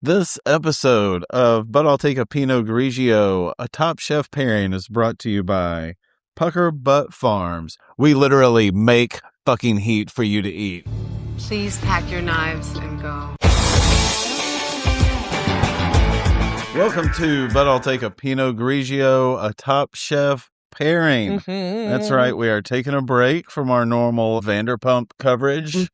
This episode of But I'll Take a Pinot Grigio, a Top Chef pairing, is brought to you by Puckerbutt Farms. We literally make fucking heat for you to eat. Please pack your knives and go. Welcome to But I'll Take a Pinot Grigio, a Top Chef pairing. That's right. We are taking a break from our normal Vanderpump coverage.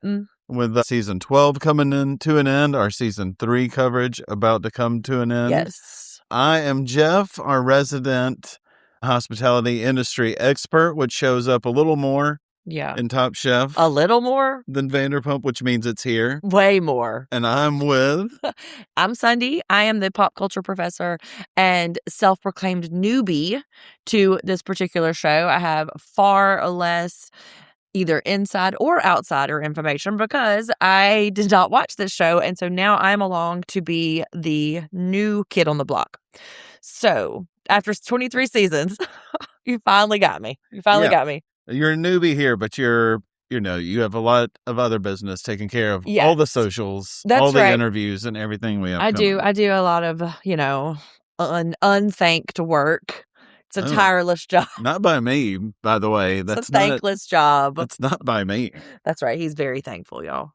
With season 12 coming in to an end, our season 3 coverage about to come to an end. Yes. I am Jeff, our resident hospitality industry expert, which shows up a little more in Top Chef. A little more? Than Vanderpump, which means it's here. Way more. And I'm with... I'm Sunday. I am the pop culture professor and self-proclaimed newbie to this particular show. I have far less either inside or outsider information because I did not watch this show. And so now I'm along to be the new kid on the block. So after 23 seasons, you finally got me. Got me. You're a newbie here, but you have a lot of other business taking care of all the socials, all the interviews and everything we have. I do a lot of, unthanked work. It's a tireless job. Not by me, by the way. That's a thankless job. It's not by me. That's right. He's very thankful, y'all.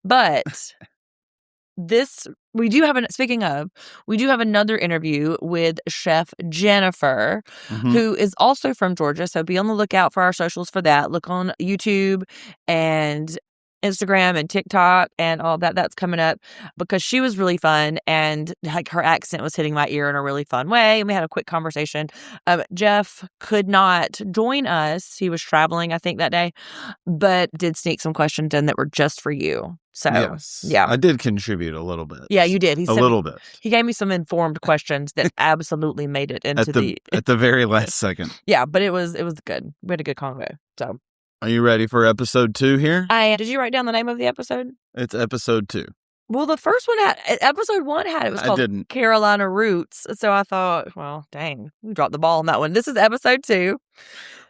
But we do have another interview with Chef Jennifer, who is also from Georgia. So be on the lookout for our socials for that. Look on YouTube and Instagram and TikTok and all that. That's coming up because she was really fun and like her accent was hitting my ear in a really fun way. And we had a quick conversation. Jeff could not join us. He was traveling, I think, that day, but did sneak some questions in that were just for you. So, yes, yeah. I did contribute a little bit. Yeah, you did. A little bit. He gave me some informed questions that absolutely made it into at the very last second. Yeah, but it was good. We had a good convo. So. Are you ready for episode 2 here? Did you write down the name of the episode? It's episode 2. Well, the first one episode 1 it was called Carolina Roots. So I thought, well, dang, we dropped the ball on that one. This is episode 2.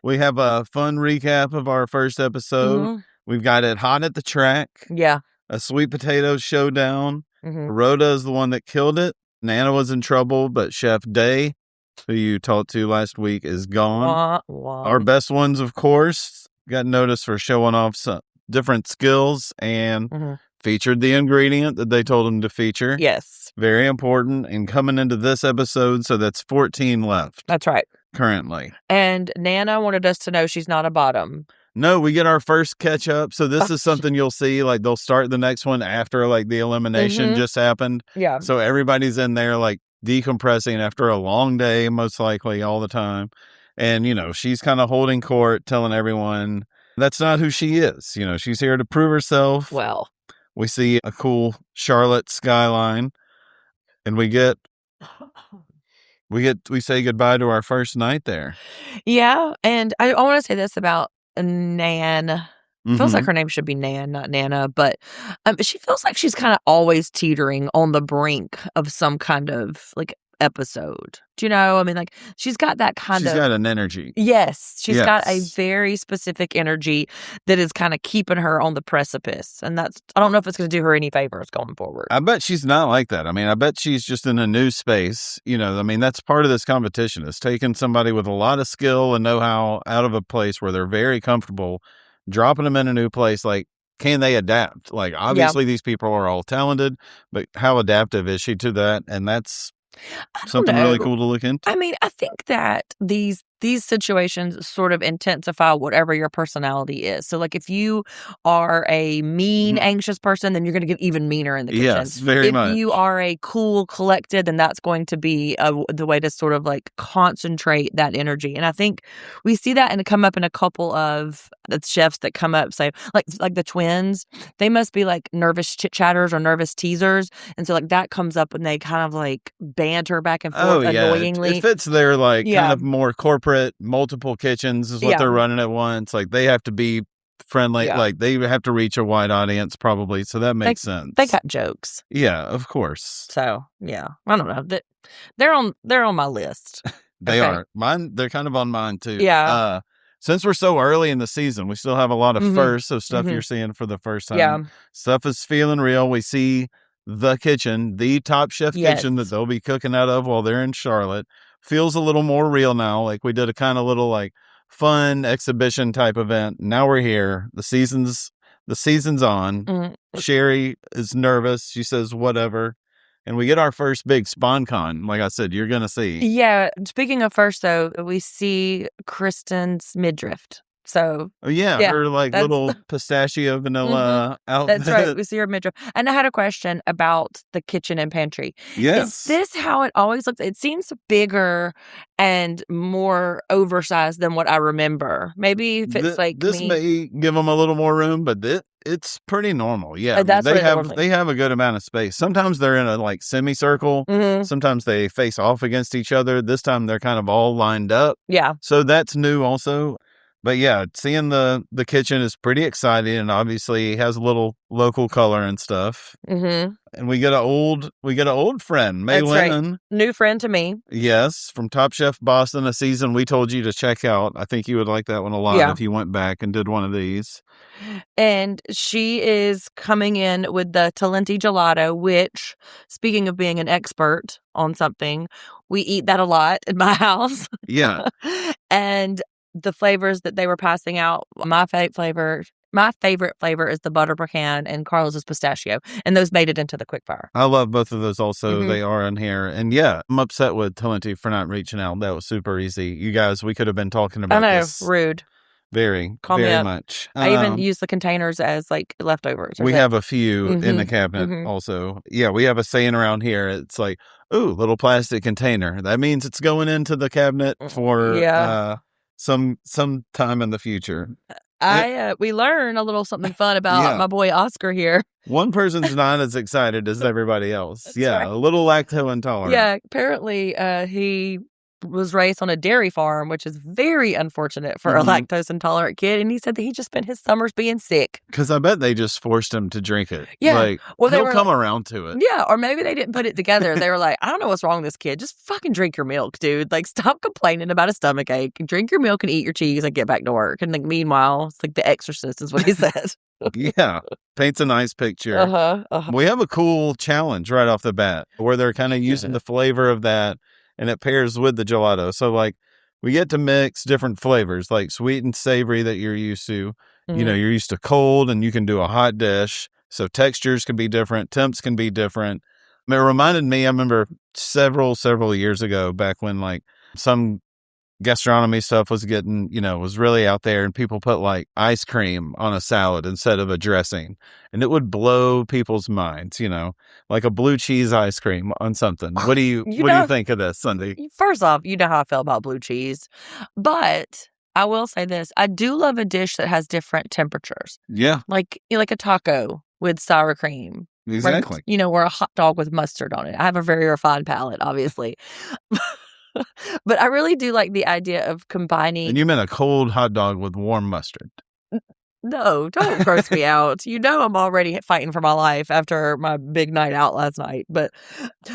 We have a fun recap of our first episode. We've got it hot at the track. Yeah. A sweet potato showdown. Rhoda is the one that killed it. Nana was in trouble, but Chef Day, who you talked to last week, is gone. Our best ones, of course, got noticed for showing off some different skills and featured the ingredient that they told them to feature. Yes. Very important. And coming into this episode, so that's 14 left. That's right. Currently. And Nana wanted us to know she's not a bottom. No, we get our first catch up. So this is something you'll see, like they'll start the next one after like the elimination just happened. Yeah. So everybody's in there like decompressing after a long day, most likely all the time. And, she's kind of holding court, telling everyone that's not who she is. She's here to prove herself. Well, we see a cool Charlotte skyline and we say goodbye to our first night there. Yeah. And I want to say this about Nan. Feels like her name should be Nan, not Nana, but she feels like she's kind of always teetering on the brink of some kind of like episode. Do you know? I mean, like she's got that kind of... She's got an energy. Yes. She's got a very specific energy that is kind of keeping her on the precipice. And I don't know if it's going to do her any favors going forward. I bet she's not like that. I mean, I bet she's just in a new space. That's part of this competition is taking somebody with a lot of skill and know-how out of a place where they're very comfortable, dropping them in a new place. Like, can they adapt? Like, obviously these people are all talented, but how adaptive is she to that? And that's something really cool to look into. I mean, I think that these situations sort of intensify whatever your personality is. So, like, if you are a mean, anxious person, then you're going to get even meaner in the kitchen. Yes, very much. If you are a cool, collected, then that's going to be the way to sort of, like, concentrate that energy. And I think we see that and come up in a couple of the chefs that come up, say, like the twins, they must be, like, nervous chit-chatters or nervous teasers. And so, like, that comes up when they kind of, like, banter back and forth annoyingly. It fits their, like, kind of more corporate multiple kitchens is what they're running at once. Like they have to be friendly. Like they have to reach a wide audience probably. So that makes sense. They got jokes. Yeah, of course. So yeah, I don't know. They're on my list. They are. Mine. They're kind of on mine too. Yeah. Since we're so early in the season, we still have a lot of firsts of stuff you're seeing for the first time. Yeah. Stuff is feeling real. We see the kitchen, the Top Chef kitchen that Yes. they'll be cooking out of while they're in Charlotte. Feels a little more real now. Like we did a kind of little like fun exhibition type event. Now we're here. The season's on. Mhm. Sherry is nervous. She says whatever. And we get our first big SpawnCon. Like I said, you're going to see. Yeah. Speaking of first, though, we see Kristen's midriff. So, Oh, yeah, yeah, her like that's- little pistachio vanilla outfit. That's right. We see her midriff. And I had a question about the kitchen and pantry. Yes. Is this how it always looks? It seems bigger and more oversized than what I remember. Maybe if it's like this me. may give them a little more room, but it's pretty normal. Yeah, That's what they it have normally- they have a good amount of space. Sometimes they're in a like semicircle. Mhm. Sometimes they face off against each other. This time they're kind of all lined up. Yeah. So that's new also. But yeah, seeing the kitchen is pretty exciting, and obviously has a little local color and stuff. Mm-hmm. And we get an old friend, May That's right. Lennon. New friend to me. Yes, from Top Chef Boston, a season we told you to check out. I think you would like that one a lot Yeah. if you went back and did one of these. And she is coming in with the Talenti gelato, which, speaking of being an expert on something, we eat that a lot in my house. Yeah. And the flavors that they were passing out, my favorite flavor is the butter pecan, and Carlos is pistachio. And those made it into the quickfire. I love both of those also. Mhm. They are in here. And yeah, I'm upset with Talenti for not reaching out. That was super easy. You guys, we could have been talking I about know, this rude. very, Call me very up. much. I even use the containers as like leftovers. We have a few in the Mhm, cabinet mhm. also. Yeah, we have a saying around here. It's like, ooh, little plastic container. That means it's going into the cabinet for Yeah. some time in the future. We learn a little something fun about Yeah. my boy Oscar here. One person's not as excited as everybody else. That's Yeah, right. a little lacto intolerant. Yeah, apparently he was raised on a dairy farm, which is very unfortunate for a Mhm. lactose intolerant kid. And he said that he just spent his summers being sick. Because I bet they just forced him to drink it. Yeah. Like, Well, they he'll were come around to it. Yeah, or maybe they didn't put it together. They were like, I don't know what's wrong with this kid. Just fucking drink your milk, dude. Like, stop complaining about a stomach ache. Drink your milk and eat your cheese and get back to work. And like, meanwhile, it's like The Exorcist is what he said. Yeah. Paints a nice picture. Uh-huh. We have a cool challenge right off the bat where they're kind of using the flavor of that and it pairs with the gelato. So, like, we get to mix different flavors, like sweet and savory that you're used to. You know, you're used to cold and you can do a hot dish. So textures can be different. Temps can be different. I mean, it reminded me, I remember several years ago, back when like some gastronomy stuff was getting, was really out there and people put like ice cream on a salad instead of a dressing. And it would blow people's minds, like a blue cheese ice cream on something. What do you think of this, Sunday? First off, you know how I feel about blue cheese. But I will say this. I do love a dish that has different temperatures. Yeah, Like a taco with sour cream. exactly. Right? Or a hot dog with mustard on it. I have a very refined palate, obviously. But I really do like the idea of combining. And you meant a cold hot dog with warm mustard. No, don't gross me out. I'm already fighting for my life after my big night out last night. But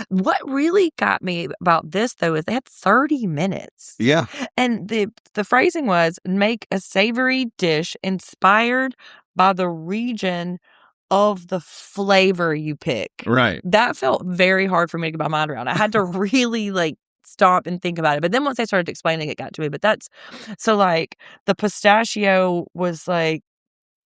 what really got me about this, though, is they had 30 minutes. Yeah. And the phrasing was, make a savory dish inspired by the region of the flavor you pick. Right. That felt very hard for me to get my mind around. I had to really stop and think about it. But then once they started explaining, it got to me. But that's so like the pistachio was like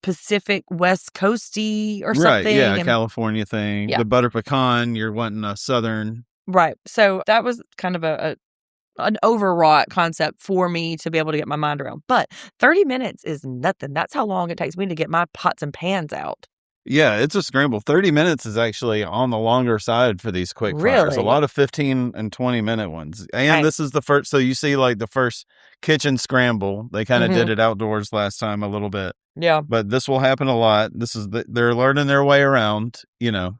Pacific West Coasty or Right. something. Yeah. and- California thing. Yeah. The butter pecan, you're wanting a southern. Right. So that was kind of an overwrought concept for me to be able to get my mind around. But 30 minutes is nothing. That's how long it takes me to get my pots and pans out. Yeah, it's a scramble. 30 minutes is actually on the longer side for these quick fires. Really? A lot of 15 and 20-minute ones. And Right. this is the first. So you see like the first kitchen scramble. They kind of did it outdoors last time a little bit. Yeah. But this will happen a lot. They're learning their way around,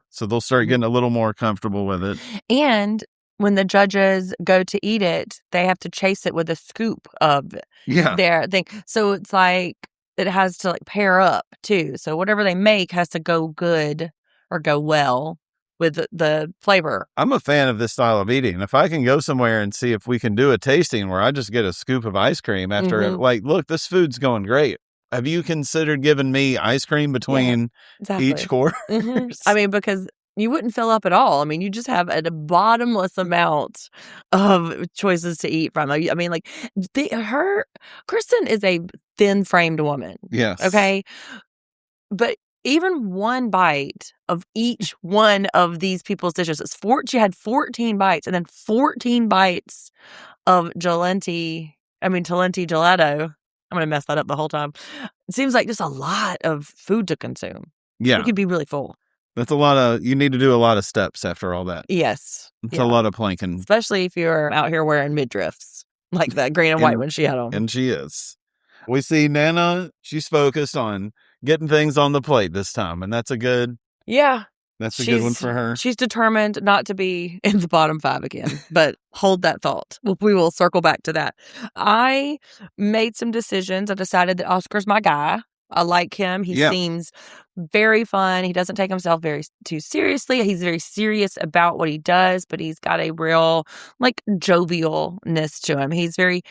so they'll start getting a little more comfortable with it. And when the judges go to eat it, they have to chase it with a scoop of Yeah. their thing. So it's like it has to pair up too. So whatever they make has to go good or go well with the flavor. I'm a fan of this style of eating. If I can go somewhere and see if we can do a tasting where I just get a scoop of ice cream after look, this food's going great. Have you considered giving me ice cream between Exactly. each course? I mean, because You wouldn't fill up at all. I mean, you just have a bottomless amount of choices to eat from. I mean, like, Kristen is a thin-framed woman. Yes. Okay? But even one bite of each one of these people's dishes, she had 14 bites, and then 14 bites of Talenti gelato. I'm going to mess that up the whole time. It seems like just a lot of food to consume. Yeah. You could be really full. That's you need to do a lot of steps after all that. Yes. It's a lot of planking. Especially if you're out here wearing midriffs, like that green and white one she had on. And she is. We see Nana, she's focused on getting things on the plate this time, and that's a good... Yeah. That's a good one for her. She's determined not to be in the bottom 5 again, but hold that thought. We will circle back to that. I made some decisions. I decided that Oscar's my guy. I like him. He seems very fun. He doesn't take himself too seriously. He's very serious about what he does, but he's got a real, like, jovialness to him. He's very,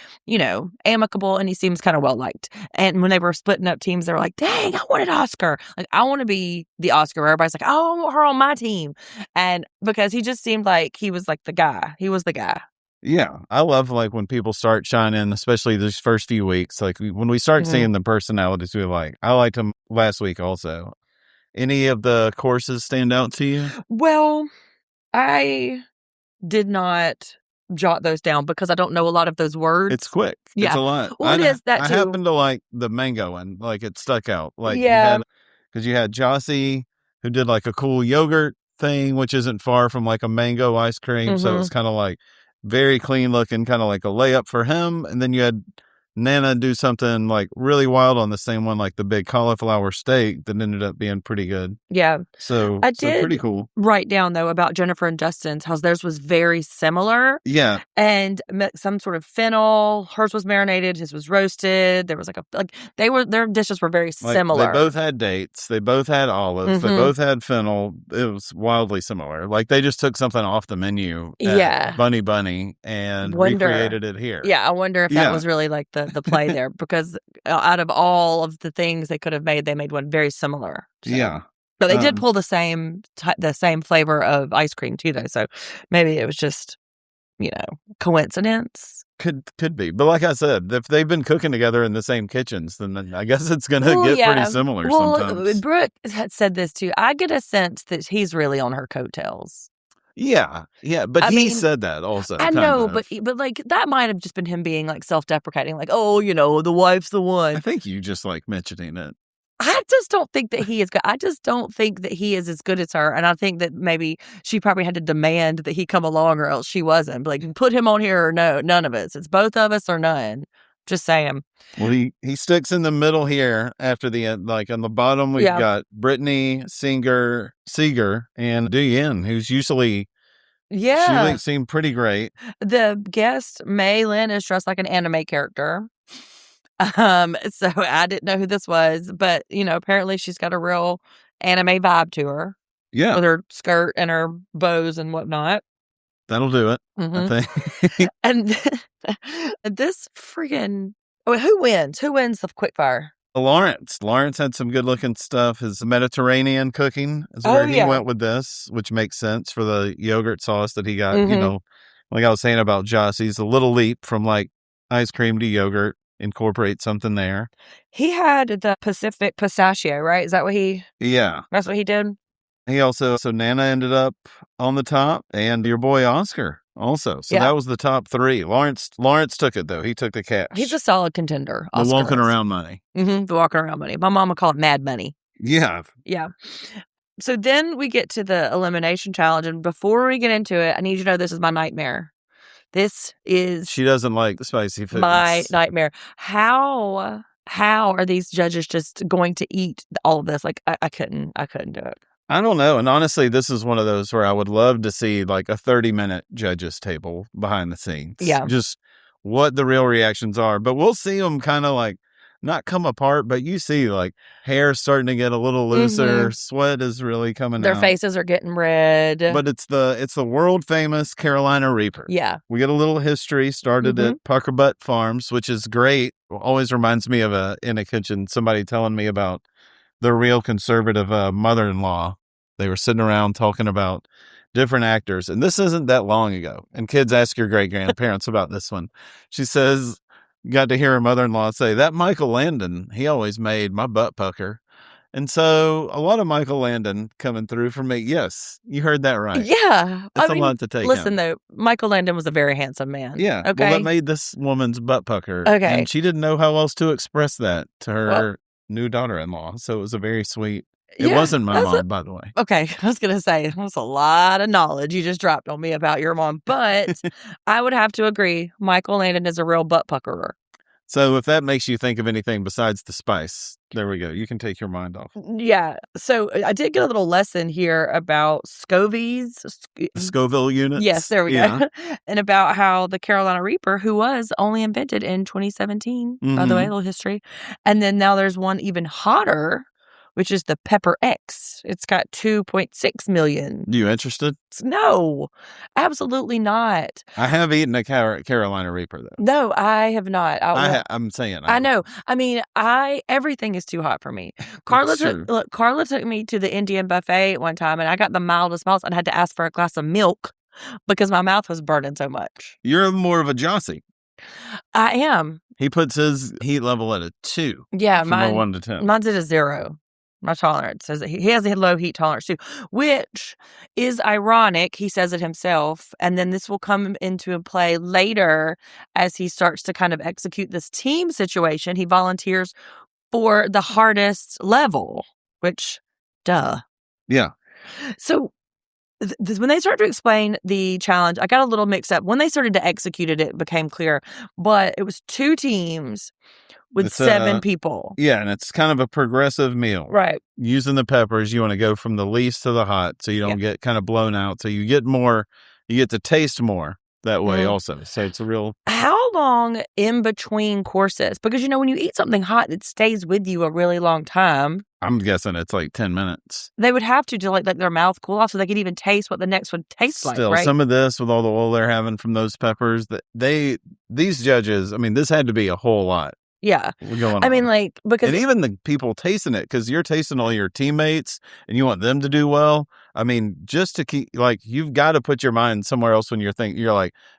amicable, and he seems kind of well-liked. And when they were splitting up teams, they were like, dang, I wanted Oscar. Like, I want to be the Oscar where everybody's like, oh, I want her on my team. And because he just seemed like he was like the guy. He was the guy. Yeah, I love, like, when people start shining, especially these first few weeks. Like, when we start seeing the personalities we like. I liked him last week also. Any of the courses stand out to you? Well, I did not jot those down because I don't know a lot of those words. It's quick. Yeah. It's a lot. Well, it is that too. I happen to like the mango one. Like, it stuck out. Like, because you had Jossie, who did, like, a cool yogurt thing, which isn't far from, like, a mango ice cream. So it's kind of like very clean looking, kind of like a layup for him. And then you had Nana do something like really wild on the same one, like the big cauliflower steak that ended up being pretty good. Yeah. So pretty cool. Write down, though, about Jennifer and Justin's, how theirs was very similar. Yeah. And some sort of fennel. Hers was marinated. His was roasted. There was their dishes were very similar. They both had dates. They both had olives. They both had fennel. It was wildly similar. Like, they just took something off the menu at Bunny and recreated it here. Yeah, I wonder if that was really like the play there, because out of all of the things they could have made, they made one very similar. So. Yeah. But they did pull the same flavor of ice cream too, though. So maybe it was just, coincidence. Could be. But like I said, if they've been cooking together in the same kitchens, then I guess it's going to get pretty similar sometimes. Brooke had said this too. I get a sense that he's really on her coattails. Yeah, but he said that also. I know, but like, that might have just been him being, like, self-deprecating, like, oh, the wife's the one. I think you just like mentioning it. I just don't think that he is good. I just don't think that he is as good as her, and I think that maybe she probably had to demand that he come along, or else she wasn't. Like, put him on here or no, none of us. It's both of us or none. Just saying. Well, he sticks in the middle here after the end. Like, on the bottom, we've got Brittany, Seeger, and Duyen, who's usually... she seemed pretty great. The guest, Mei Lin, is dressed like an anime character. So I didn't know who this was, but, apparently she's got a real anime vibe to her. Yeah. With her skirt and her bows and whatnot. That'll do it, I think. And this friggin'... who wins? Who wins the quickfire? Lawrence had some good looking stuff. His Mediterranean cooking is where he went with this, which makes sense for the yogurt sauce that he got. Like I was saying about Jossie's, a little leap from, like, ice cream to yogurt. Incorporate something there. He had the Pacific pistachio, right? Is that what that's what he did? He also, so Nana ended up on the top, and your boy Oscar also. So that was the top 3. Lawrence took it, though. He took the cash. He's a solid contender. The walking around money. The walking around money. My mom would call it mad money. Yeah. Yeah. So then we get to the elimination challenge, and before we get into it, I need you to know this is my nightmare. This is... She doesn't like the spicy foods. My nightmare. How are these judges just going to eat all of this? Like, I couldn't do it. I don't know. And honestly, this is one of those where I would love to see, like, a 30-minute judges table behind the scenes. Yeah. Just what the real reactions are. But we'll see them kind of, like, not come apart, but you see, like, hair starting to get a little looser. Sweat is really coming out. Their faces are getting red. But it's the world famous Carolina Reaper. Yeah. We get a little history. Started at Puckerbutt Farms, which is great. Always reminds me of in a kitchen, somebody telling me about the real conservative mother-in-law They were sitting around talking about different actors. And this isn't that long ago. And kids ask your great-grandparents about this one. She says, got to hear her mother-in-law say, that Michael Landon, he always made my butt pucker. And so a lot of Michael Landon coming through for me. Yes, you heard that right. Yeah. That's a lot to take Listen, in. though, Michael Landon was a very handsome man. Yeah. Okay. Well, that made this woman's butt pucker. Okay. And she didn't know how else to express that to her new daughter-in-law. So it was a very sweet. It wasn't my mom, by the way. Okay. I was going to say, that's a lot of knowledge you just dropped on me about your mom. But I would have to agree. Michael Landon is a real butt puckerer. So if that makes you think of anything besides the spice, there we go. You can take your mind off. Yeah. So I did get a little lesson here about Scovies. Scoville units? Yes, there we go. And about how the Carolina Reaper, who was only invented in 2017, by the way, a little history. And then now there's one even hotter, which is the Pepper X. It's got 2.6 million. You interested? No, absolutely not. I have eaten a Carolina Reaper, though. No, I have not. I'm saying I know. I mean, everything is too hot for me. Carla took me to the Indian buffet one time, and I got the mildest mouth and had to ask for a glass of milk because my mouth was burning so much. You're more of a Jossie. I am. He puts his heat level at a 2. Yeah, from a 1 to 10. Mine's at a 0. My tolerance says he has a low heat tolerance too, which is ironic. He says it himself. And then this will come into play later as he starts to kind of execute this team situation. He volunteers for the hardest level, which, duh. Yeah. So when they started to explain the challenge, I got a little mixed up. When they started to execute it, it became clear. But it was 2 teams with 7 people. Yeah, and it's kind of a progressive meal. Right. Using the peppers, you want to go from the least to the hot so you don't get kind of blown out. So you get to taste more that way also. So it's a real... How long in between courses? Because, when you eat something hot, it stays with you a really long time. I'm guessing it's like 10 minutes. They would have to let their mouth cool off so they could even taste what the next one tastes like, right? Some of this, with all the oil they're having from those peppers, these judges, I mean, this had to be a whole lot. Yeah. I mean, because... And even the people tasting it, because you're tasting all your teammates and you want them to do well. I mean, just to keep, you've got to put your mind somewhere else when you're thinking,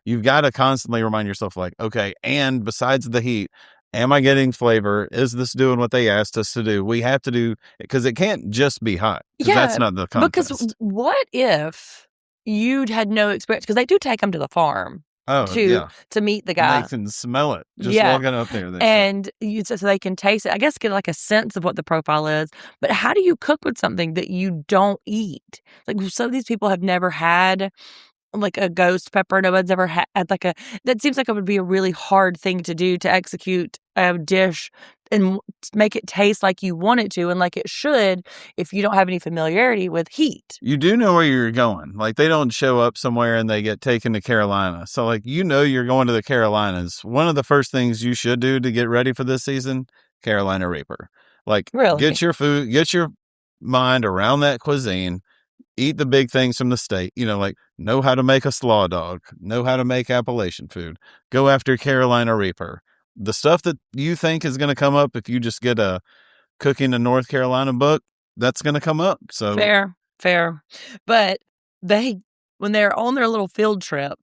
you've got to constantly remind yourself, okay, and besides the heat, am I getting flavor? Is this doing what they asked us to do? We have to do, because it can't just be hot. Yeah. That's not the contest. Because what if you'd had no experience? Because they do take them to the farm. To meet the guy. They can smell it just walking up there. And so they can taste it. I guess get a sense of what the profile is. But how do you cook with something that you don't eat? Some of these people have never had a ghost pepper. Nobody's ever had that seems like it would be a really hard thing to do, to execute a dish and make it taste like you want it to and like it should if you don't have any familiarity with heat. You do know where you're going. They don't show up somewhere and they get taken to Carolina. So you're going to the Carolinas. One of the first things you should do to get ready for this season, Carolina Reaper. Really? Get your food, get your mind around that cuisine. Eat the big things from the state, know how to make a slaw dog, know how to make Appalachian food, go after Carolina Reaper. The stuff that you think is going to come up if you just get a Cooking in North Carolina book, that's going to come up. So Fair. But when they're on their little field trip,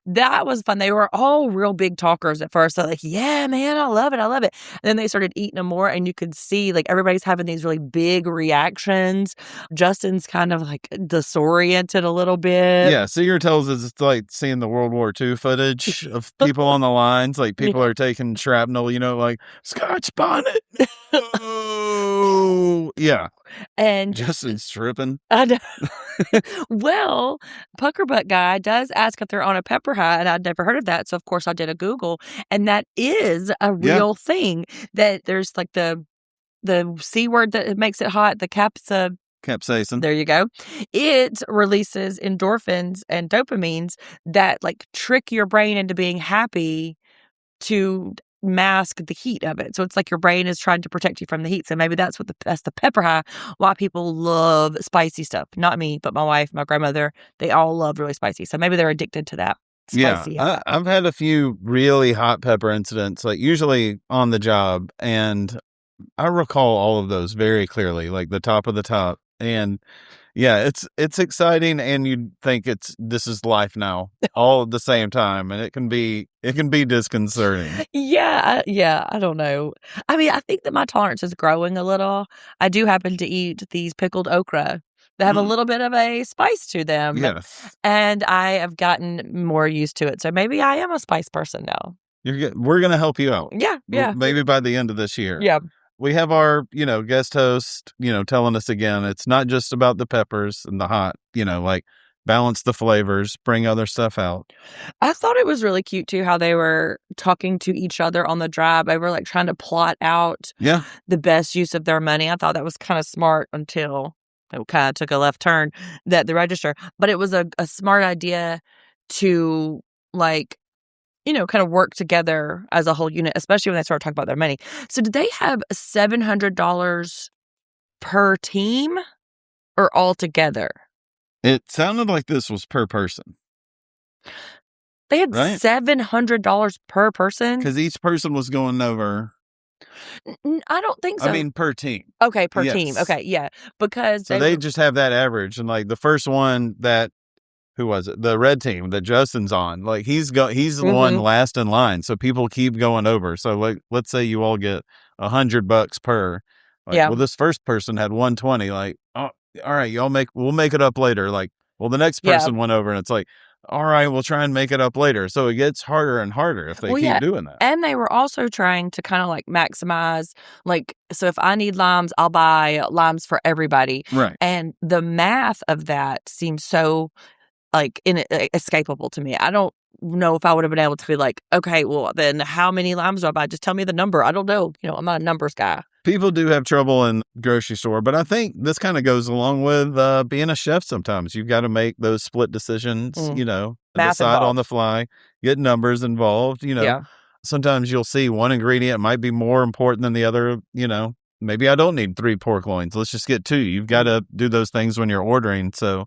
that was fun. They were all real big talkers at first. So yeah, man, I love it. And then they started eating them more and you could see everybody's having these really big reactions. Justin's kind of disoriented a little bit. Yeah, Seeger tells us it's like seeing the World War II footage of people on the lines. People are taking shrapnel, Scotch bonnet. Oh, yeah. And Justin's tripping. I know. Well, Puckerbutt guy does ask if they're on a pepper high, and I'd never heard of that. So, of course, I did a Google, and that is a real thing. That there's the C word that makes it hot, the capsaicin. There you go. It releases endorphins and dopamines that trick your brain into being happy to mask the heat of it. So it's your brain is trying to protect you from the heat. So maybe that's the pepper high. Why people love spicy stuff. Not me, but my wife, my grandmother, they all love really spicy. So maybe they're addicted to that. Spicy. Yeah, I've had a few really hot pepper incidents, usually on the job, and I recall all of those very clearly, the top of the top. And, Yeah, it's exciting, and you'd think this is life now, all at the same time, and it can be disconcerting. Yeah, I don't know. I mean, I think that my tolerance is growing a little. I do happen to eat these pickled okra. They have a little bit of a spice to them. Yes. And I have gotten more used to it. So maybe I am a spice person now. We're gonna help you out. Yeah. Maybe by the end of this year. Yeah. We have our, guest host, telling us again, it's not just about the peppers and the hot, like balance the flavors, bring other stuff out. I thought it was really cute too how they were talking to each other on the drive. They were like trying to plot out the best use of their money. I thought that was kind of smart until it kind of took a left turn at the register. But it was a smart idea to like, kind of work together as a whole unit, especially when they start talking about their money. So did they have $700 per team or all together? It sounded like this was per person. They had right? $700 per person? Because each person was going over. I don't think so. I mean, per team. Okay, per team. Okay, yeah. Because so they just have that average. And like the first one that, who was it? The red team that Justin's on. Like he's the one last in line. So people keep going over. So like, let's say you all get $100 per. Like, well, this first person had 120. Like, oh, all right, we'll make it up later. Like, well, the next person went over, and it's like, all right, we'll try and make it up later. So it gets harder and harder if they keep doing that. And they were also trying to kind of like maximize, like, so if I need limes, I'll buy limes for everybody. Right. And the math of that seems so like inescapable to me. I don't know if I would have been able to be like, okay, well, then how many limes do I buy? Just tell me the number. I don't know. I'm not a numbers guy. People do have trouble in grocery store, but I think this kind of goes along with being a chef sometimes. You've got to make those split decisions, Math decide involved. on the fly, get numbers involved, Sometimes you'll see one ingredient might be more important than the other, Maybe I don't need 3 pork loins. Let's just get 2. You've got to do those things when you're ordering, so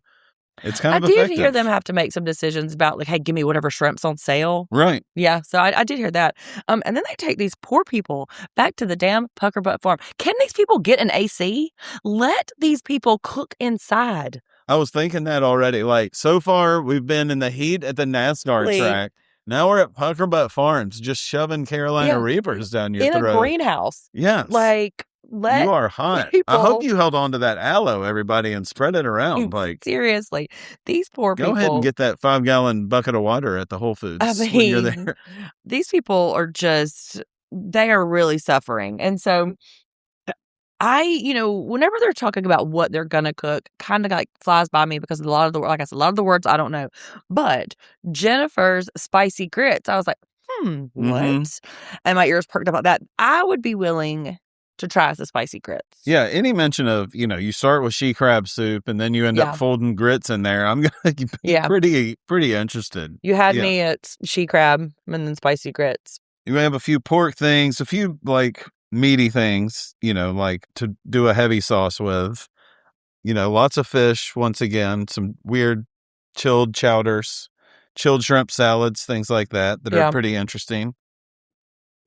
it's kind of effective. I did hear them have to make some decisions about like, hey, give me whatever shrimp's on sale. Right. Yeah, so I did hear that. And then they take these poor people back to the damn Puckerbutt farm. Can these people get an AC? Let these people cook inside. I was thinking that already. Like, so far, we've been in the heat at the NASCAR track. Now we're at Puckerbutt Farms, just shoving Carolina Reapers down your throat. In a greenhouse. Yes. Like, you are hot. I hope you held on to that aloe, everybody, and spread it around. Like, seriously, these poor people. Go ahead and get that 5-gallon bucket of water at the Whole Foods when you're there. These people are they are really suffering. And so whenever they're talking about what they're going to cook, kind of like flies by me because a lot of the words I don't know. But Jennifer's spicy grits, I was like, what? And my ears perked up about that. I would be willing to try the spicy grits. Yeah, any mention of, you start with she crab soup and then you end up folding grits in there, I'm going to be pretty interested. You had me at she crab and then spicy grits. You have a few pork things, a few like meaty things, like to do a heavy sauce with. Lots of fish, once again, some weird chilled chowders, chilled shrimp salads, things like that are pretty interesting.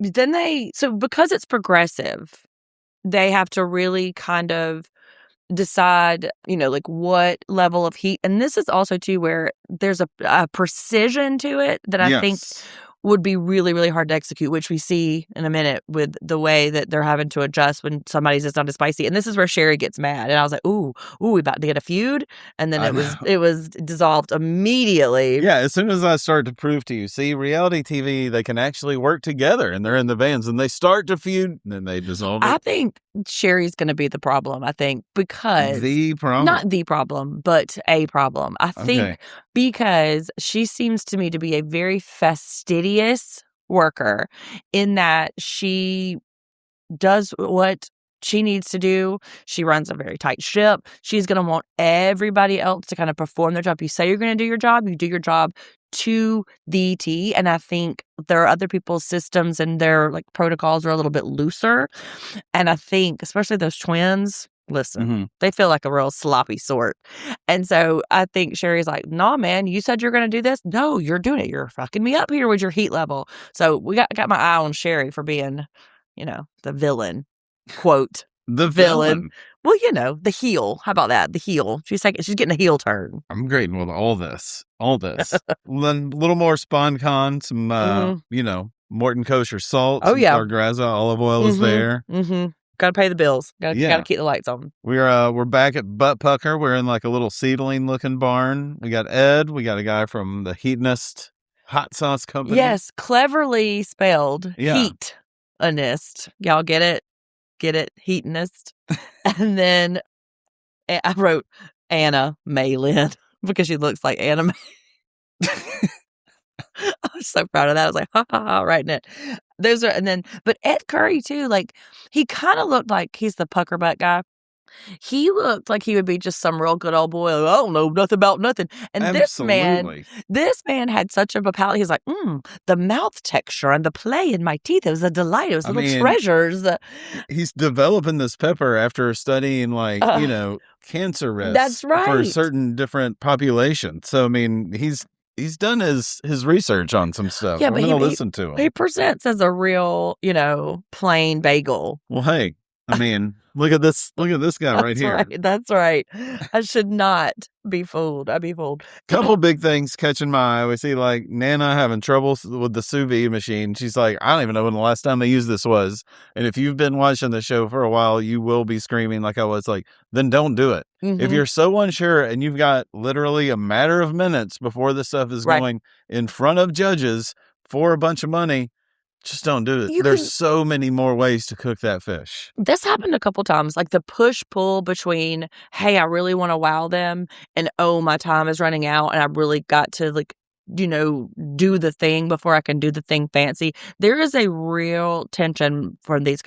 Then because it's progressive, they have to really kind of decide, like what level of heat. And this is also too where there's a precision to it that I think would be really, really hard to execute, which we see in a minute with the way that they're having to adjust when somebody's just not as spicy. And this is where Sherry gets mad. And I was like, ooh, we about to get a feud. And then it was dissolved immediately. Yeah, as soon as I start to prove to you, see, reality TV, they can actually work together and they're in the vans and they start to feud and then they dissolve it. I think Sherry's going to be the problem, because... The problem? Not the problem, but a problem. I think because she seems to me to be a very fastidious worker in that she does what she needs to do. She runs a very tight ship. She's going to want everybody else to kind of perform their job. You say you're going to do your job, you do your job to the T. And I think there are other people's systems and their like protocols are a little bit looser. And I think, especially those twins, listen, they feel like a real sloppy sort. And so I think Sherry's like, nah, man, you said you're going to do this. No, you're doing it. You're fucking me up here with your heat level. So got my eye on Sherry for being, the villain, quote The villain. Well, you know, the heel. How about that? The heel. She's getting a heel turn. I'm great with all this. Then a little more Spawn Con, some, you know, Morton kosher salt. Oh, yeah. Graza olive oil is there. Got to pay the bills. Got to keep the lights on. We're back at Butt Pucker. We're in like a little seedling looking barn. We got Ed. We got a guy from the Heatonist Hot Sauce Company. Yes, cleverly spelled. Heatonist. Y'all get it? Get it? Heatonist. And then I wrote Anna Maylin because she looks like Anna May. I was so proud of that. I was like, ha ha ha, writing it. But Ed Curry too, like he kind of looked like he's the Puckerbutt guy. He looked like he would be just some real good old boy. Like, I don't know nothing about nothing. And Absolutely. this man had such a palate. He's like, the mouth texture and the play in my teeth. It was a delight. It was little treasures. He's developing this pepper after studying you know, cancer risks. That's right. For certain different populations. So, I mean, he's done his research on some stuff. Yeah, I'm going to listen to him. He presents as a real, you know, plain bagel. Well, hey, I mean, look at this guy right here. That's right. I should not be fooled. I'd be fooled. Couple big things catching my eye. We see like Nana having trouble with the sous vide machine. She's like, I don't even know when the last time they used this was. And if you've been watching the show for a while, you will be screaming like I was, like, then don't do it. If you're so unsure and you've got literally a matter of minutes before this stuff is going in front of judges for a bunch of money, just don't do it. There's so many more ways to cook that fish. This happened a couple times, like the push-pull between, hey, I really want to wow them, and oh, my time is running out, and I really got to, like, you know, do the thing before I can do the thing fancy. There is a real tension for these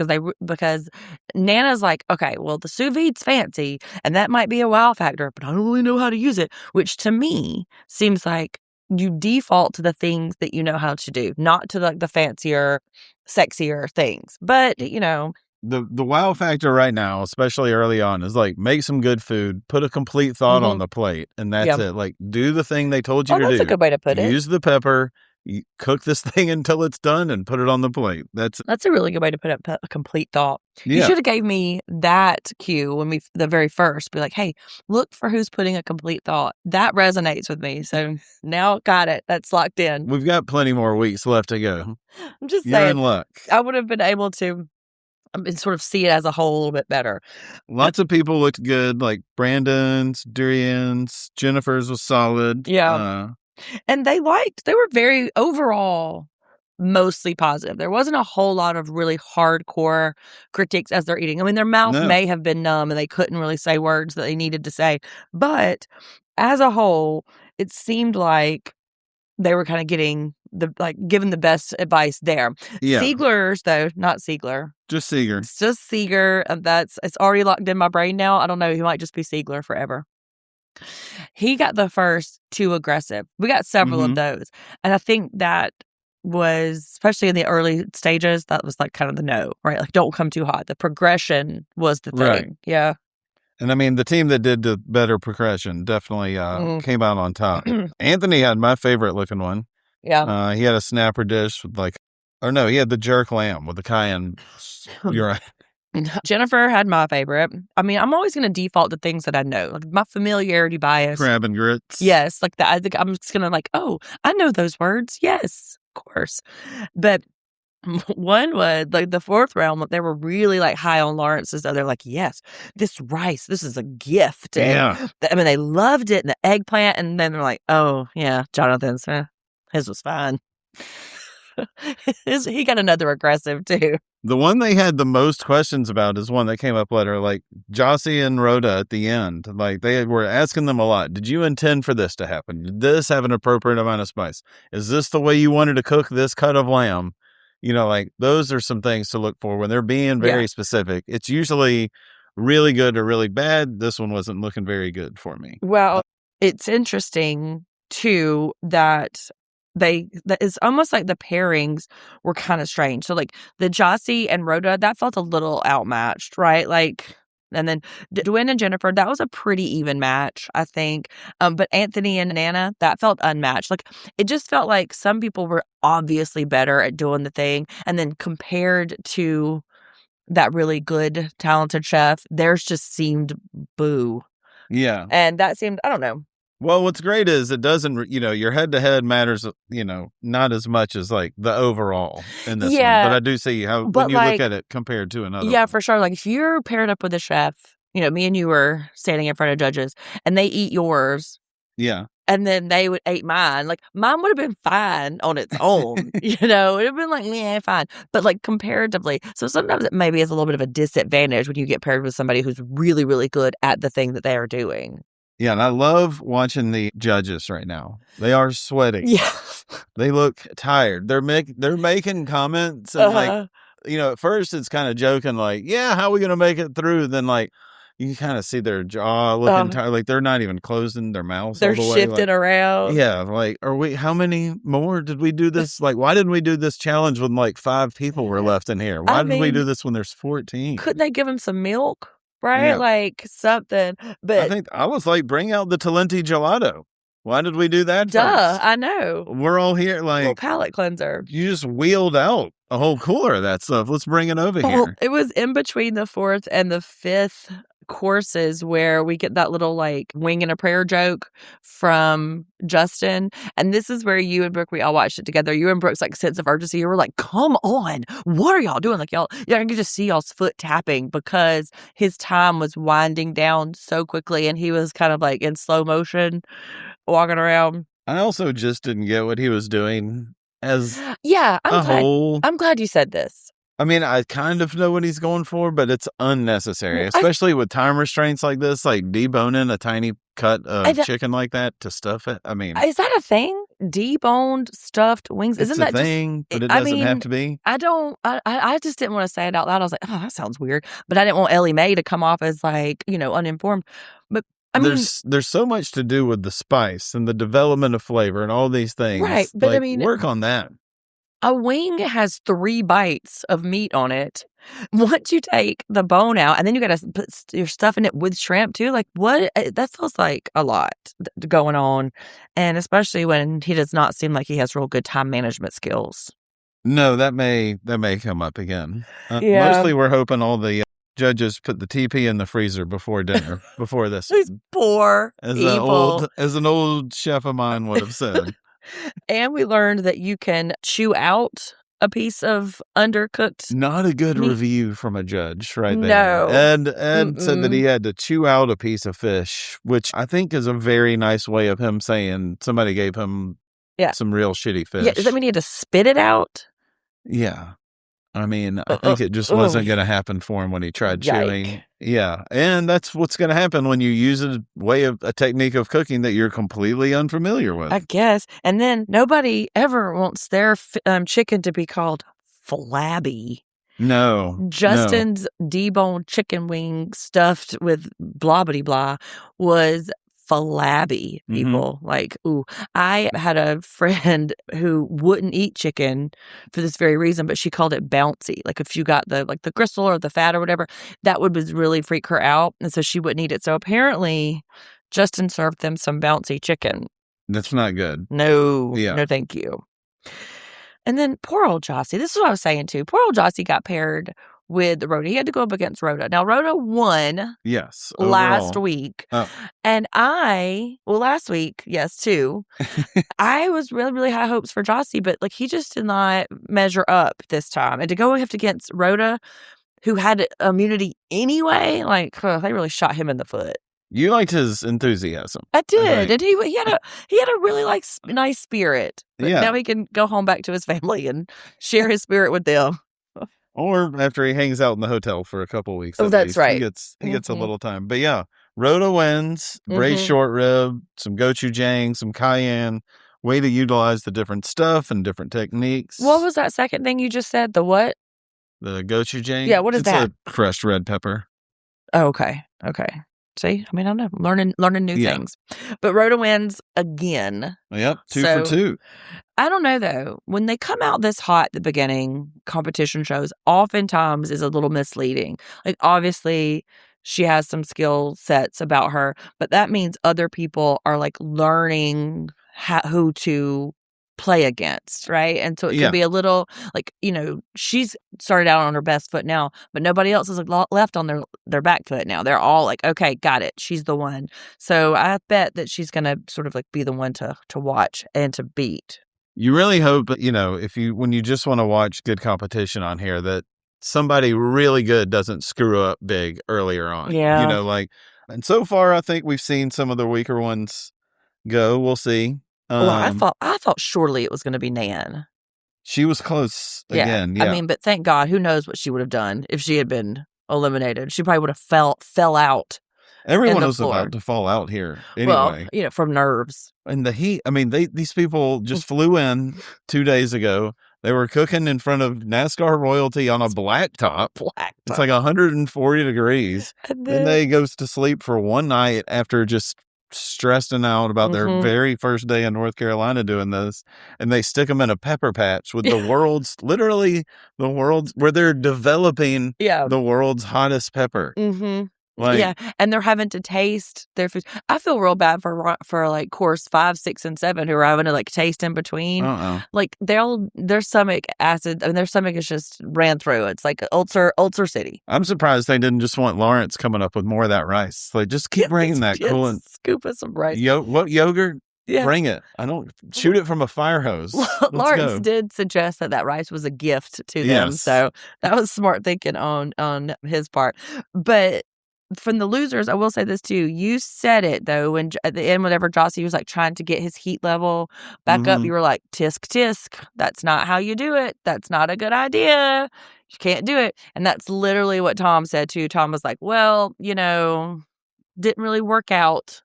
because Nana's like, okay, well, the sous vide's fancy, and that might be a wow factor, but I don't really know how to use it, which to me seems like you default to the things that you know how to do, not to like the fancier, sexier things. But, you know, the wow factor right now, especially early on, is like make some good food, put a complete thought on the plate, and that's it. Like, do the thing they told you to do. That's a good way to put it. Use the pepper, you cook this thing until it's done, and put it on the plate. That's a really good way to put it, a complete thought. Yeah. You should have gave me that cue when the very first, be like, hey, look for who's putting a complete thought. That resonates with me. So now got it. That's locked in. We've got plenty more weeks left to go. I'm just You're saying. in luck. I would have been able to sort of see it as a whole a little bit better. Lots of people looked good, like Brandon's, Durian's, Jennifer's was solid. Yeah. And they were very overall mostly positive. There wasn't a whole lot of really hardcore critiques as they're eating. I mean, their mouth may have been numb and they couldn't really say words that they needed to say. But as a whole, it seemed like they were kind of getting given the best advice there. Yeah. Sieglers, though, not Siegler. Just Seeger. It's just Seeger. And it's already locked in my brain now. I don't know. He might just be Siegler forever. He got the first too aggressive. We got several of those. And I think that was, especially in the early stages, that was like kind of the no, right? Like, don't come too hot. The progression was the thing. Right. Yeah. And I mean, the team that did the better progression definitely came out on top. Anthony had my favorite looking one. Yeah. He had a snapper dish with he had the jerk lamb with the cayenne. You're right. Jennifer had my favorite. I mean, I'm always going to default to things that I know, like my familiarity bias. Crab and grits. Yes, like that. I think I'm just going to oh, I know those words. Yes, of course. But one was like the fourth round, they were really like high on Lawrence's. They're like, yes, this rice, this is a gift. And, I mean, they loved it, and the eggplant. And then they're like, oh, yeah, Jonathan's, his was fine. He got another aggressive too. The one they had the most questions about is one that came up later, like Jossie and Rhoda at the end. Like, they were asking them a lot. Did you intend for this to happen? Did this have an appropriate amount of spice? Is this the way you wanted to cook this cut of lamb? You know, like, those are some things to look for when they're being very specific. It's usually really good or really bad. This one wasn't looking very good for me. Well, it's interesting too that it's almost like the pairings were kind of strange. So like the Jossie and Rhoda, that felt a little outmatched, right? Like, and then Dwayne and Jennifer, that was a pretty even match, I think. But Anthony and Nana, that felt unmatched. Like, it just felt like some people were obviously better at doing the thing, and then compared to that really good, talented chef. Theirs just seemed boo. Yeah. And that seemed, I don't know. Well, what's great is it doesn't, your head-to-head matters, not as much as, like, the overall in this one. But I do see how, but when you look at it compared to another yeah, one. for sure. Like, if you're paired up with a chef, me and you were standing in front of judges, and they eat yours, Yeah. and then they would ate mine. Like, mine would have been fine on its own. It would have been like, yeah, fine. But, like, comparatively, so sometimes it maybe is a little bit of a disadvantage when you get paired with somebody who's really, really good at the thing that they are doing. Yeah, and I love watching the judges right now. They are sweating. Yeah. They look tired. They're making comments and like, at first it's kind of joking, like, yeah, how are we gonna make it through? Then like you kind of see their jaw looking tired, like they're not even closing their mouths. They're all the way. shifting around. Yeah, like, how many more did we do this? Like, why didn't we do this challenge when like 5 people were left in here? Why did we do this when there's 14? Couldn't they give him some milk? Right? Yeah. Like something. But I think I was like, bring out the Talenti gelato. Why did we do that duh, first? I know. We're all here like little palate cleanser. You just wheeled out a whole cooler of that stuff. Let's bring it over here. It was in between the 4th and the 5th courses where we get that little like wing and a prayer joke from Justin. And this is where you and Brooke, we all watched it together. You and Brooke's like sense of urgency. You were like, come on, what are y'all doing? Like I could just see y'all's foot tapping because his time was winding down so quickly and he was kind of like in slow motion walking around. I also just didn't get what he was doing as I'm glad you said this. I mean, I kind of know what he's going for, but it's unnecessary, especially with time restraints like this, like deboning a tiny cut of chicken like that to stuff it. I mean, is that a thing? Deboned stuffed wings? Isn't that a thing? But it doesn't have to be. I just didn't want to say it out loud. I was like, oh, that sounds weird. But I didn't want Ellie Mae to come off as like, uninformed. But there's so much to do with the spice and the development of flavor and all these things. Right. But like, work on that. A wing has 3 bites of meat on it. Once you take the bone out, and then you got to put your stuff in it with shrimp too. Like what? That feels like a lot going on, and especially when he does not seem like he has real good time management skills. No, that may come up again. Mostly, we're hoping all the judges put the TP in the freezer before dinner. Before this, he's poor, as evil. an old chef of mine would have said. And we learned that you can chew out a piece of undercooked. Not a good review from a judge right there. No. Ed said that he had to chew out a piece of fish, which I think is a very nice way of him saying somebody gave him some real shitty fish. Yeah, does that mean he had to spit it out? Yeah. I mean, I think it just wasn't going to happen for him when he tried chewing. Yeah. And that's what's going to happen when you use a technique of cooking that you're completely unfamiliar with. I guess. And then nobody ever wants their chicken to be called flabby. No. Justin's deboned chicken wing stuffed with blah blah blah was flabby, people. Mm-hmm. Like, ooh, I had a friend who wouldn't eat chicken for this very reason, but she called it bouncy. Like if you got the gristle or the fat or whatever, that would really freak her out. And so she wouldn't eat it. So apparently Justin served them some bouncy chicken. That's not good. No. Yeah. No, thank you. And then poor old Jossie. This is what I was saying too. Poor old Jossie got paired with Rhoda. He had to go up against Rhoda. Now, Rhoda won last week. Oh. And last week, yes, too. I was really, really high hopes for Jossie, but like he just did not measure up this time. And to go up against Rhoda, who had immunity anyway, like they really shot him in the foot. You liked his enthusiasm. I did. And he had a really nice spirit. But now he can go home back to his family and share his spirit with them. Or after he hangs out in the hotel for a couple of weeks. That's right. He gets a little time. But yeah, Rhoda wins. Braised short rib, some gochujang, some cayenne. Way to utilize the different stuff and different techniques. What was that second thing you just said? The what? The gochujang? Yeah, what is that? It's a crushed red pepper. Oh, okay. See, I mean, I don't know, learning new things. But Rhoda wins again. Yep, 2 for 2. I don't know, though. When they come out this hot at the beginning, competition shows oftentimes is a little misleading. Like, obviously, she has some skill sets about her, but that means other people are, like, learning who to play against, right? And so it could Yeah. be a little like, she's started out on her best foot now, but nobody else is like left on their back foot now. They're all like, okay, got it. She's the one. So I bet that she's going to sort of like be the one to watch and to beat. You really hope, when you just want to watch good competition on here, that somebody really good doesn't screw up big earlier on. Yeah. And so far, I think we've seen some of the weaker ones go. We'll see. Well, I thought surely it was going to be Nan. She was close again. Yeah. I mean, but thank God, who knows what she would have done if she had been eliminated. She probably would have fell out. Everyone was about to fall out here anyway. Well, from nerves. And the heat, I mean, these people just flew in 2 days ago. They were cooking in front of NASCAR royalty on a blacktop. It's like 140 degrees. And then they goes to sleep for one night after just stressing out about their very first day in North Carolina doing this. And they stick them in a pepper patch with literally the world's, where they're developing the world's hottest pepper. Mm-hmm. And they're having to taste their food. I feel real bad for like course 5, 6, and 7 who are having to like taste in between. Like their stomach acid. I mean, their stomach is just ran through. It's like ulcer city. I'm surprised they didn't just want Lawrence coming up with more of that rice. Like, just keep bringing that coolant. Scoop us some rice. What yogurt? Yeah. Bring it. I don't shoot it from a fire hose. Lawrence did suggest that rice was a gift to them. So that was smart thinking on his part. But from the losers, I will say this too. You said it though, when at the end, whenever Jossie was like trying to get his heat level back up, you were like, tisk, tisk. That's not how you do it. That's not a good idea. You can't do it. And that's literally what Tom said too. Tom was like, well, didn't really work out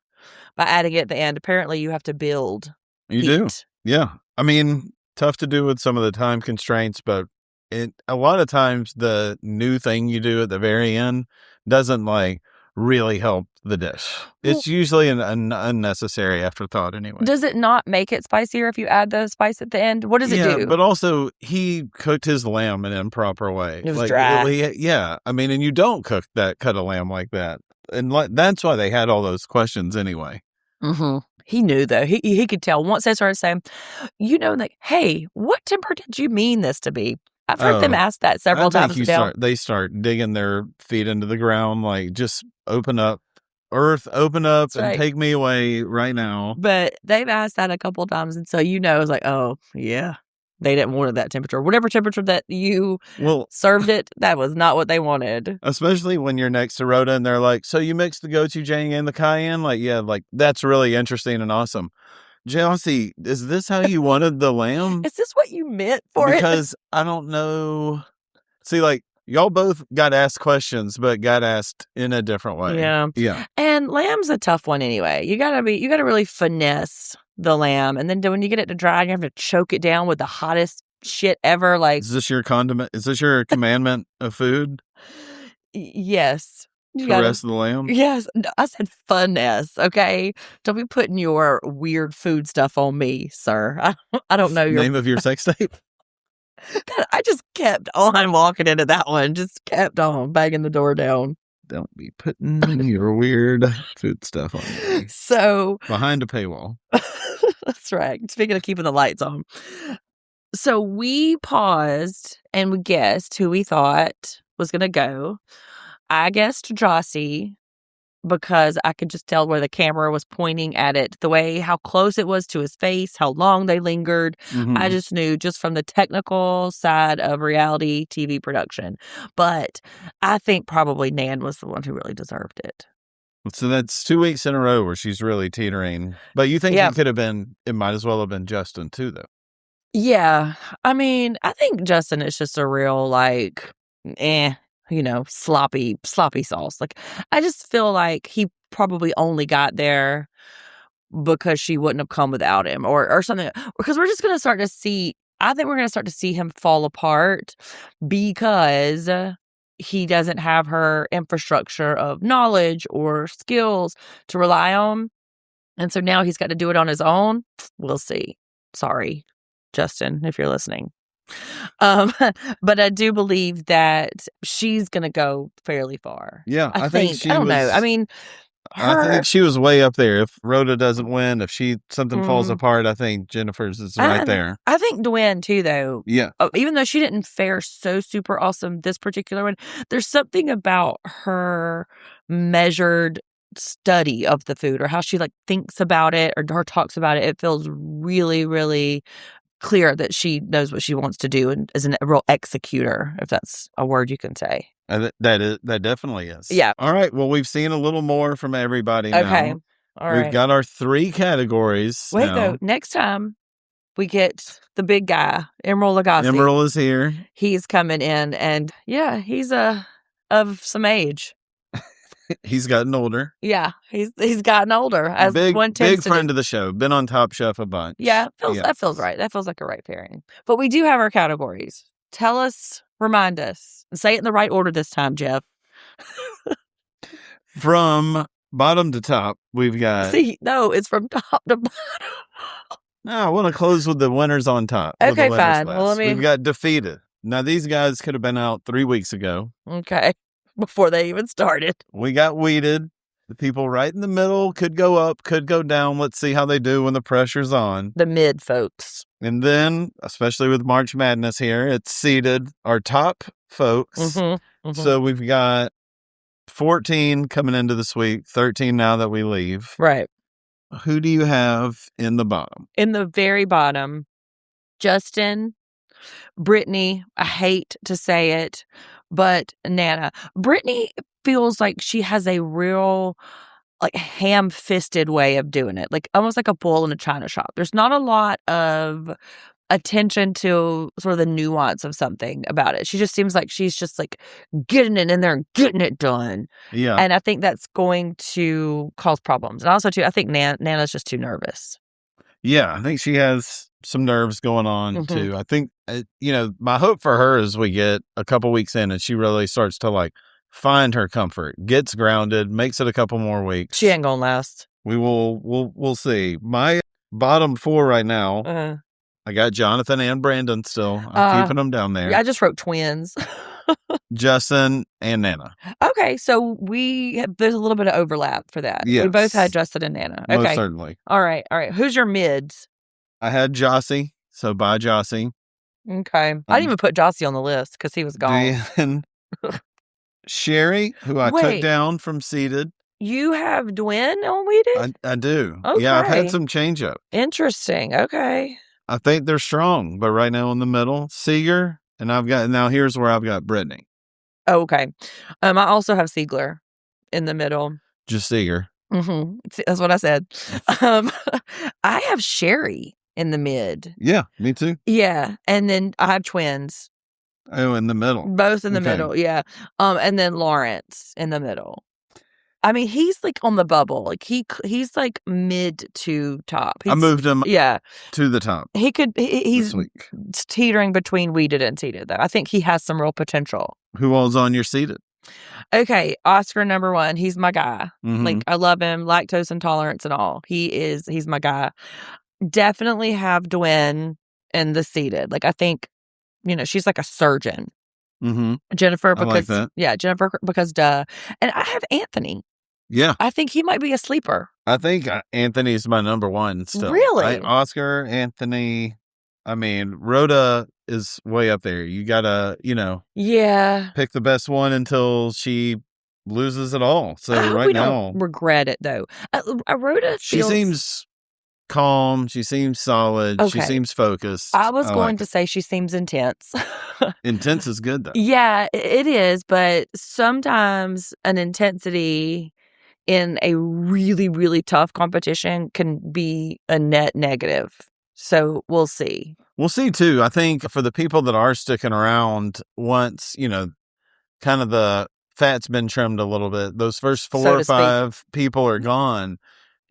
by adding it at the end. Apparently you have to build You heat. do. Yeah. I mean, tough to do with some of the time constraints, but a lot of times the new thing you do at the very end doesn't like really help the dish. It's usually an unnecessary afterthought anyway. Does it not make it spicier if you add the spice at the end? What does it do? But also he cooked his lamb in an improper way. It was dry. I mean, and you don't cook that cut of lamb like that. And that's why they had all those questions anyway. Mm-hmm. He knew though. He could tell once they started saying, like, hey, what temper did you mean this to be? I've heard them ask that several times. They start digging their feet into the ground, like, just open up, earth, open up, and take me away right now. But they've asked that a couple times, and so it's like, oh yeah, they didn't want that temperature. Whatever temperature that you served it, that was not what they wanted. Especially when you're next to Rhoda, and they're like, "So you mixed the gochujang and the cayenne?" Like, yeah, like that's really interesting and awesome. Jossie, is this how you wanted the lamb? Is this what you meant for it? Because I don't know. See, like, y'all both got asked questions, but got asked in a different way. Yeah. And lamb's a tough one anyway. You gotta really finesse the lamb, and then when you get it to dry, you have to choke it down with the hottest shit ever. Like, is this your condiment? Is this your commandment of food? Yes. The rest of the lamb? Yes. I said finesse, okay? Don't be putting your weird food stuff on me, sir. I don't know your name of your sex tape. I just kept on walking into that one. Just kept on banging the door down. Don't be putting your weird food stuff on me. So behind a paywall. That's right. Speaking of keeping the lights on. So we paused and we guessed who we thought was going to go. I guessed Jossie because I could just tell where the camera was pointing at it, the way how close it was to his face, how long they lingered. I just knew just from the technical side of reality TV production. But I think probably Nan was the one who really deserved it. So that's 2 weeks in a row where she's really teetering. But you think it might as well have been Justin too, though. Yeah. I mean, I think Justin is just a real sloppy sauce. Like, I just feel like he probably only got there because she wouldn't have come without him or something. Because we're just going to start to see, I think we're going to start to see him fall apart because he doesn't have her infrastructure of knowledge or skills to rely on. And so now he's got to do it on his own. We'll see. Sorry, Justin, if you're listening. But I do believe that she's gonna go fairly far. Yeah, I think she I don't was, know. I mean, I think she was way up there. If Rhoda doesn't win, if something falls Mm. apart, I think Jennifer's is right there. I think Dwayne too, though. Yeah. Even though she didn't fare so super awesome this particular one, there's something about her measured study of the food or how she like thinks about it or her talks about it. It feels really, really clear that she knows what she wants to do and is a real executor, if that's a word you can say. That definitely is. Yeah. All right. Well, we've seen a little more from everybody Okay. now. All right. We've got our 3 categories. Wait, now. though. Next time we get the big guy, Emerald Lagasse. Emerald is here. He's coming in, and yeah, he's of some age. He's gotten older. Yeah, he's gotten older. As one tends big to friend do. of the show. Been on Top Chef a bunch. Yeah, that feels right. That feels like a right pairing. But we do have our categories. Tell us, remind us, and say it in the right order this time, Jeff. From bottom to top, we've got. See, no, it's from top to bottom. No, I want to close with the winners on top. Okay, fine. Well, we've got defeated. Now, these guys could have been out 3 weeks ago. Okay, before they even started. We got weeded. The people right in the middle could go up, could go down. Let's see how they do when the pressure's on. The mid folks. And then, especially with March Madness here, it's seeded our top folks. Mm-hmm, mm-hmm. So we've got 14 coming into this week, 13 now that we leave. Right. Who do you have in the bottom? In the very bottom, Justin, Brittany, I hate to say it, but Nana. Brittany feels like she has a real like ham-fisted way of doing it, like almost like a bull in a china shop. There's not a lot of attention to sort of the nuance of something about it. She just seems like she's just like getting it in there and getting it done. Yeah. And I think that's going to cause problems. And also, too, I think Nana's just too nervous. Yeah, I think she has some nerves going on, too. I think, my hope for her is we get a couple weeks in and she really starts to, like, find her comfort, gets grounded, makes it a couple more weeks. She ain't gonna last. We'll see. My bottom 4 right now, I got Jonathan and Brandon still. I'm keeping them down there. I just wrote twins. Justin and Nana. Okay, so there's a little bit of overlap for that. Yes. We both had Justin and Nana. Okay. Most certainly. All right. Who's your mids? I had Jossie, so bye Jossie. Okay. I didn't even put Jossie on the list because he was gone. Then Sherry, who I took down from seeded. You have Dwayne on weeded? I do. Okay. Yeah, I've had some change up. Interesting. Okay. I think they're strong, but right now in the middle, Seeger, and here's where I've got Brittany. Oh, okay. I also have Siegler in the middle. Just Seeger. Mm-hmm. That's what I said. I have Sherry in the mid. Yeah, me too. Yeah, and then I have twins. Oh, in the middle. Both in the middle, yeah. And then Lawrence in the middle. I mean, he's like on the bubble. Like he's like mid to top. I moved him to the top. He's teetering between weeded and seeded, though. I think he has some real potential. Who all's on your seeded? Okay, Oscar number 1. He's my guy. Mm-hmm. Like I love him, lactose intolerance and all. He's my guy. Definitely have Dwayne in the seeded. Like I think, she's like a surgeon. Mm-hmm. Jennifer, because I like that. Yeah, Jennifer because duh. And I have Anthony. Yeah. I think he might be a sleeper. I think Anthony's my number 1 still. Really? Oscar, Anthony. I mean, Rhoda is way up there. You gotta, pick the best one until she loses it all. So right now, don't regret it though. Rhoda, she seems calm. She seems solid. Okay. She seems focused. I was going to say she seems intense. Intense is good though. Yeah, it is. But sometimes an intensity in a really, really tough competition can be a net negative. So we'll see. We'll see too. I think for the people that are sticking around once, kind of the fat's been trimmed a little bit, those first 4 or 5 people are gone.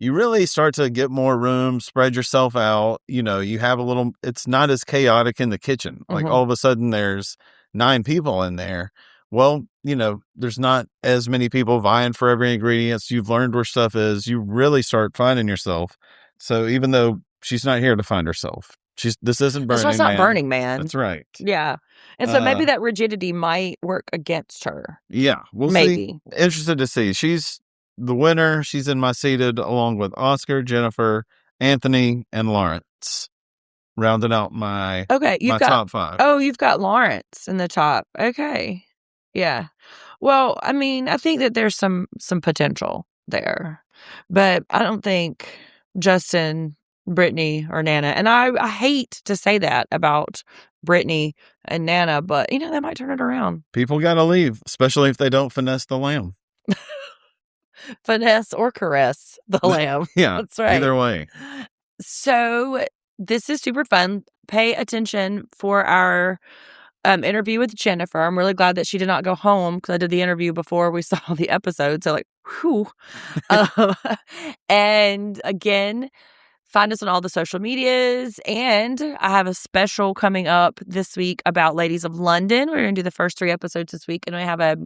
You really start to get more room, spread yourself out. You have it's not as chaotic in the kitchen. Like all of a sudden there's 9 people in there. Well, there's not as many people vying for every ingredient. You've learned where stuff is. You really start finding yourself. So even though she's not here to find herself, this isn't Burning Man. It's not Burning Man. That's right. Yeah. And so maybe that rigidity might work against her. Yeah. We'll see. Interested to see. She's the winner, she's in my seated along with Oscar, Jennifer, Anthony, and Lawrence. Rounding out my top 5. Oh, you've got Lawrence in the top. Okay. Yeah. Well, I mean, I think that there's some potential there. But I don't think Justin, Brittany, or Nana, and I hate to say that about Brittany and Nana, but they might turn it around. People got to leave, especially if they don't finesse the lamb. Finesse or caress the lamb. Yeah, that's right. Either way. So this is super fun. Pay attention for our interview with Jennifer. I'm really glad that she did not go home because I did the interview before we saw the episode. So whew. And again, find us on all the social medias. And I have a special coming up this week about Ladies of London. We're going to do the first 3 episodes this week. And I have a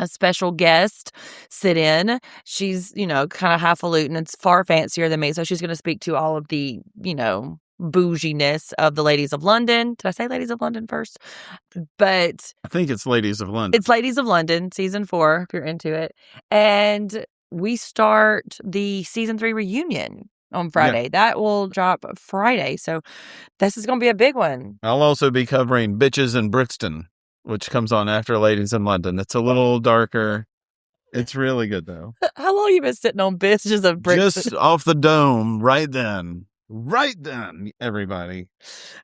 special guest sit in. She's, kind of highfalutin. It's far fancier than me. So she's going to speak to all of the, bouginess of the Ladies of London. Did I say Ladies of London first? But I think it's Ladies of London. It's Ladies of London, season 4, if you're into it. And we start the season 3 reunion on Friday. Yeah. That will drop Friday. So this is going to be a big one. I'll also be covering Bitches in Brixton, which comes on after Ladies in London. It's a little darker. It's really good, though. How long you been sitting on Bitches of Brixton? Just off the dome, right then. Right then, everybody.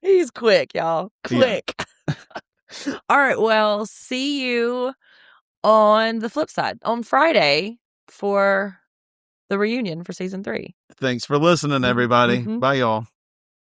He's quick, y'all. Quick. Yeah. All right, well, see you on the flip side on Friday for the reunion for season 3. Thanks for listening, everybody. Mm-hmm. Bye, y'all.